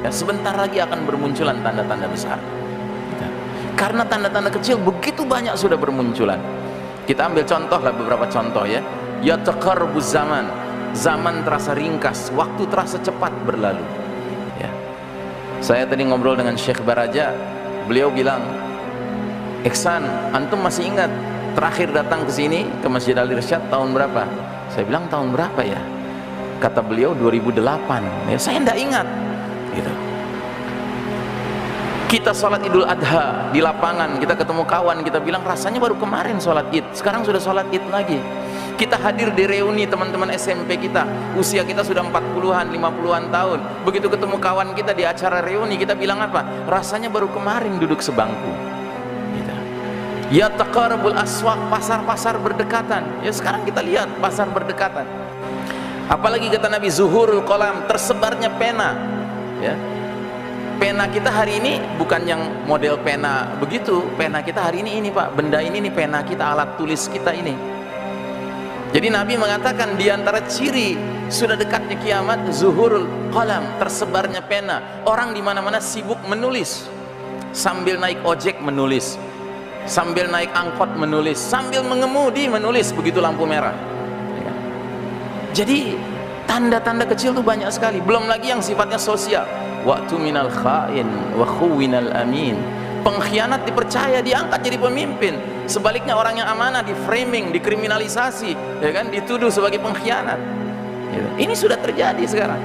Ya, sebentar lagi akan bermunculan tanda-tanda besar. Karena tanda-tanda kecil begitu banyak sudah bermunculan. Kita ambil contoh lah, beberapa contoh ya. Ya taqarrubuz zaman. Zaman terasa ringkas, waktu terasa cepat berlalu. Ya. Saya tadi ngobrol dengan Syekh Baraja, beliau bilang, "Iksan, antum masih ingat terakhir datang ke sini ke Masjid Al-Irsyad tahun berapa?" Saya bilang, "Tahun berapa ya?" Kata beliau 2008. Ya, saya tidak ingat. Gitu. Kita sholat Idul Adha di lapangan, kita ketemu kawan, kita bilang rasanya baru kemarin sholat Id, sekarang sudah sholat Id lagi. Kita hadir di reuni teman-teman SMP kita, usia kita sudah 40-an, 50-an tahun. Begitu ketemu kawan kita di acara reuni, kita bilang apa? Rasanya baru kemarin duduk sebangku. Gitu. Ya taqarrubul aswaq, pasar-pasar berdekatan. Ya sekarang kita lihat pasar berdekatan. Apalagi kata Nabi, zuhurul qalam, tersebarnya pena. Ya. Pena kita hari ini bukan yang model pena begitu. Pena kita hari ini Pak, benda ini nih pena kita, alat tulis kita ini. Jadi Nabi mengatakan di antara ciri sudah dekatnya kiamat, zuhurul qalam, tersebarnya pena. Orang di mana-mana sibuk menulis. Sambil naik ojek menulis, sambil naik angkot menulis, sambil mengemudi menulis begitu lampu merah. Ya. Jadi tanda-tanda kecil itu banyak sekali. Belum lagi yang sifatnya sosial. Waktu minal khain wa khuwinal amin. Pengkhianat dipercaya, diangkat jadi pemimpin. Sebaliknya orang yang amanah di framing, dikriminalisasi, ya kan, dituduh sebagai pengkhianat. Gitu. Ini sudah terjadi sekarang.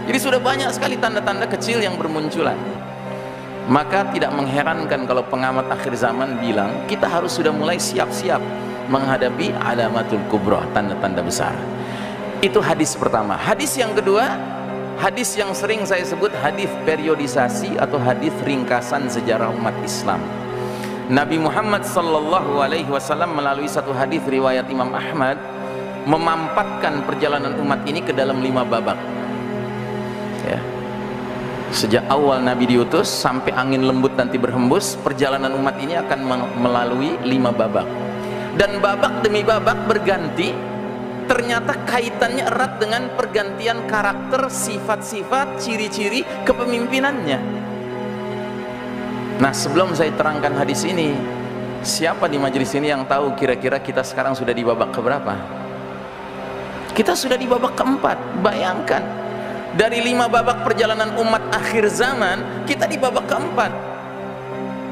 Jadi sudah banyak sekali tanda-tanda kecil yang bermunculan. Maka tidak mengherankan kalau pengamat akhir zaman bilang kita harus sudah mulai siap-siap menghadapi alamatul kubra, tanda-tanda besar. Itu hadis pertama. Hadis yang kedua, hadis yang sering saya sebut hadis periodisasi atau hadis ringkasan sejarah umat Islam. Nabi Muhammad sallallahu alaihi wasallam melalui satu hadis riwayat Imam Ahmad memampatkan perjalanan umat ini ke dalam 5 babak. Ya. Sejak awal Nabi diutus sampai angin lembut nanti berhembus, perjalanan umat ini akan melalui 5 babak. Dan babak demi babak berganti, ternyata kaitannya erat dengan pergantian karakter, sifat-sifat, ciri-ciri kepemimpinannya. Nah, sebelum saya terangkan hadis ini, siapa di majelis ini yang tahu kira-kira kita sekarang sudah di babak keberapa? Kita sudah di babak keempat. Bayangkan, dari 5 babak perjalanan umat akhir zaman, kita di babak keempat.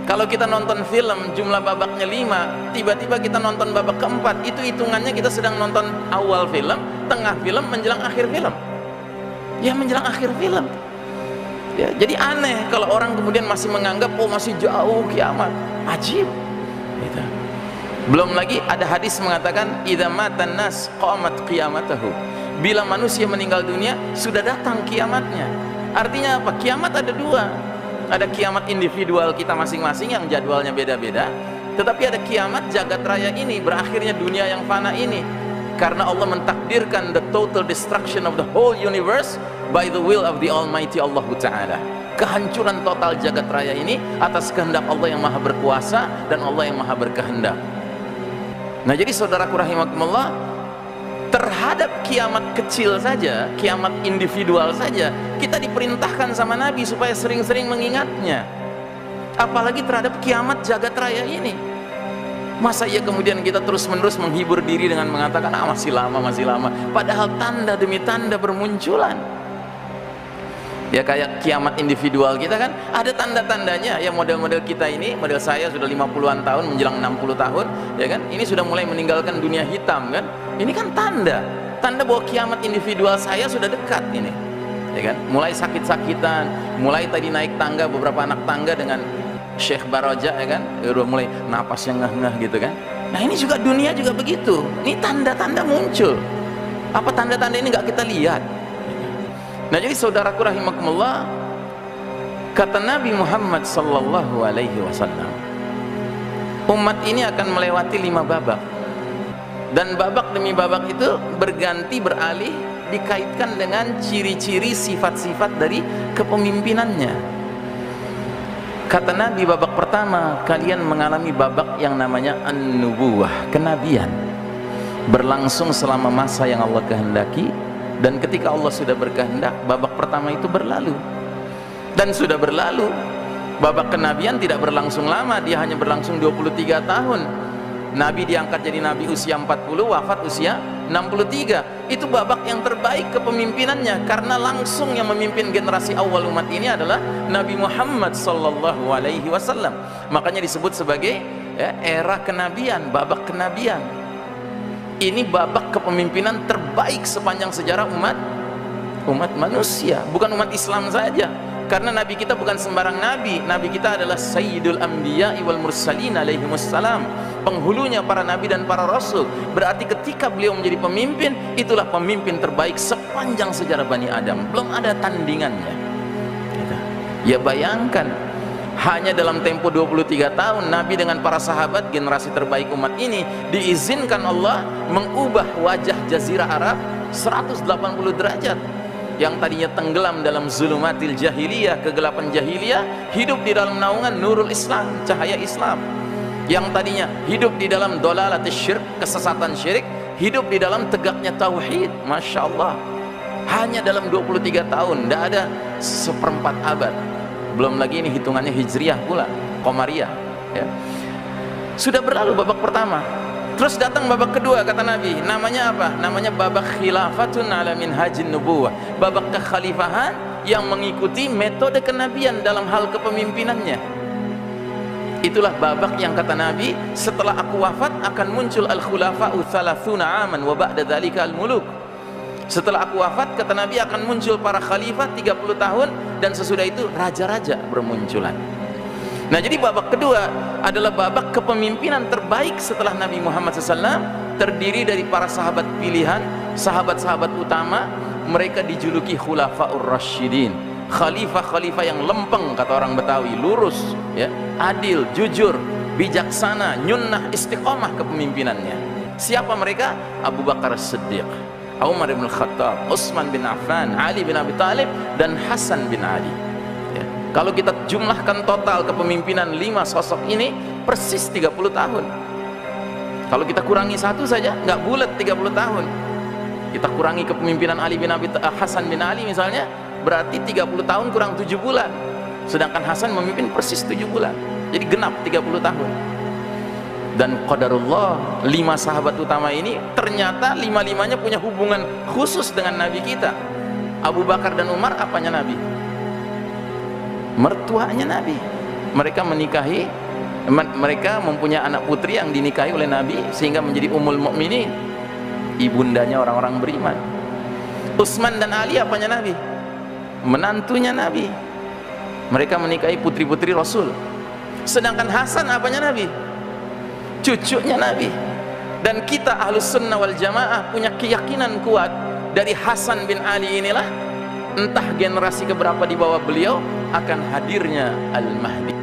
Kalau kita nonton film jumlah babaknya 5, tiba-tiba kita nonton babak keempat, itu hitungannya kita sedang nonton awal film, tengah film, menjelang akhir film. Ya, menjelang akhir film. Ya, jadi aneh kalau orang kemudian masih menganggap oh masih jauh kiamat. Ajib. Gitu. Belum lagi ada hadis mengatakan idza matan nas qamat qiyamatuhu. Bila manusia meninggal dunia sudah datang kiamatnya. Artinya apa? Kiamat ada 2. Ada kiamat individual kita masing-masing yang jadwalnya beda-beda, tetapi ada kiamat jagat raya ini, berakhirnya dunia yang fana ini, karena Allah mentakdirkan the total destruction of the whole universe by the will of the Almighty Allah Ta'ala. Kehancuran total jagat raya ini atas kehendak Allah yang maha berkuasa dan Allah yang maha berkehendak. Nah, jadi saudaraku rahimakumullah, terhadap kiamat kecil saja, kiamat individual saja, kita diperintahkan sama Nabi supaya sering-sering mengingatnya. Apalagi terhadap kiamat jagat raya ini. Masa iya kemudian kita terus-menerus menghibur diri dengan mengatakan masih lama, masih lama, padahal tanda demi tanda bermunculan. Ya kayak kiamat individual kita kan ada tanda-tandanya. Ya model-model kita ini, model saya sudah 50-an tahun menjelang 60 tahun, ya kan, ini sudah mulai meninggalkan dunia hitam kan. Ini kan tanda bahwa kiamat individual saya sudah dekat ini, ya kan. Mulai sakit-sakitan, mulai tadi naik tangga, beberapa anak tangga dengan Syekh Baraja, ya kan, udah mulai napasnya ngeh-ngeh gitu kan. Nah, ini juga dunia juga begitu. Ini tanda-tanda muncul. Apa tanda-tanda ini nggak kita lihat? Nah, jadi saudaraku rahimakumullah, kata Nabi Muhammad sallallahu alaihi wasallam, umat ini akan melewati 5 babak. Dan babak demi babak itu berganti, beralih, dikaitkan dengan ciri-ciri sifat-sifat dari kepemimpinannya. Kata Nabi, babak pertama kalian mengalami babak yang namanya an-nubuwah, kenabian. berlangsung selama masa yang Allah kehendaki, dan ketika Allah sudah berkehendak, babak pertama itu berlalu dan sudah berlalu. Babak kenabian tidak berlangsung lama, dia hanya berlangsung 23 tahun. Nabi diangkat jadi nabi usia 40, wafat usia 63. Itu babak yang terbaik kepemimpinannya, karena langsung yang memimpin generasi awal umat ini adalah Nabi Muhammad sallallahu alaihi wasallam. Makanya disebut sebagai era kenabian, babak kenabian. Ini babak kepemimpinan terbaik sepanjang sejarah umat manusia, bukan umat Islam saja. Karena Nabi kita bukan sembarang Nabi. Nabi kita adalah Sayyidul Anbiya wal Mursalin alaihimussalam, penghulunya para Nabi dan para Rasul. Berarti ketika beliau menjadi pemimpin, itulah pemimpin terbaik sepanjang sejarah Bani Adam. Belum ada tandingannya. Ya bayangkan, hanya dalam tempo 23 tahun Nabi dengan para sahabat, generasi terbaik umat ini, diizinkan Allah mengubah wajah Jazirah Arab 180 derajat. Yang tadinya tenggelam dalam zulumatil jahiliyah, kegelapan jahiliyah, hidup di dalam naungan nurul Islam, cahaya Islam. Yang tadinya hidup di dalam dolalatis syirk, kesesatan syirik, hidup di dalam tegaknya tauhid. Masya Allah, hanya dalam 23 tahun, tidak ada seperempat abad. Belum lagi ini hitungannya hijriyah pula, Qamariyah ya. Sudah berlalu babak pertama. Terus datang babak kedua, kata Nabi, namanya apa? Namanya babak khilafatun ala minhajin nubuwah, babak kekhalifahan yang mengikuti metode kenabian dalam hal kepemimpinannya. Itulah babak yang kata Nabi, setelah aku wafat akan muncul al-khulafa'u thalathuna aman wa ba'da dzalika al-muluk. Setelah aku wafat, kata Nabi, akan muncul para khalifah 30 tahun, dan sesudah itu raja-raja bermunculan. Nah, jadi babak kedua adalah babak kepemimpinan terbaik setelah Nabi Muhammad SAW, terdiri dari para sahabat pilihan, sahabat-sahabat utama. Mereka dijuluki Khulafaur Rasyidin, khalifah-khalifah yang lempeng, kata orang Betawi, lurus ya, adil, jujur, bijaksana, nyunnah, istiqomah kepemimpinannya. Siapa mereka? Abu Bakar Siddiq, Umar bin Khattab, Utsman bin Affan, Ali bin Abi Thalib, dan Hasan bin Ali. Kalau kita jumlahkan total kepemimpinan 5 sosok ini, persis 30 tahun. Kalau kita kurangi satu saja, nggak bulat 30 tahun. Kita kurangi kepemimpinan Hasan bin Ali misalnya, berarti 30 tahun kurang 7 bulan. Sedangkan Hasan memimpin persis 7 bulan. Jadi genap 30 tahun. Dan qadarullah, 5 sahabat utama ini ternyata 5-5-nya punya hubungan khusus dengan Nabi kita. Abu Bakar dan Umar apanya Nabi? Mertuanya Nabi. Mereka menikahi, mereka mempunyai anak putri yang dinikahi oleh Nabi sehingga menjadi ummul mukminin, ibundanya orang-orang beriman. Utsman dan Ali apanya Nabi? Menantunya Nabi. Mereka menikahi putri-putri Rasul. Sedangkan Hasan apanya Nabi? Cucunya Nabi. Dan kita Ahlus Sunnah wal Jamaah punya keyakinan kuat, dari Hasan bin Ali inilah, entah generasi keberapa di bawah beliau, akan hadirnya Al-Mahdi.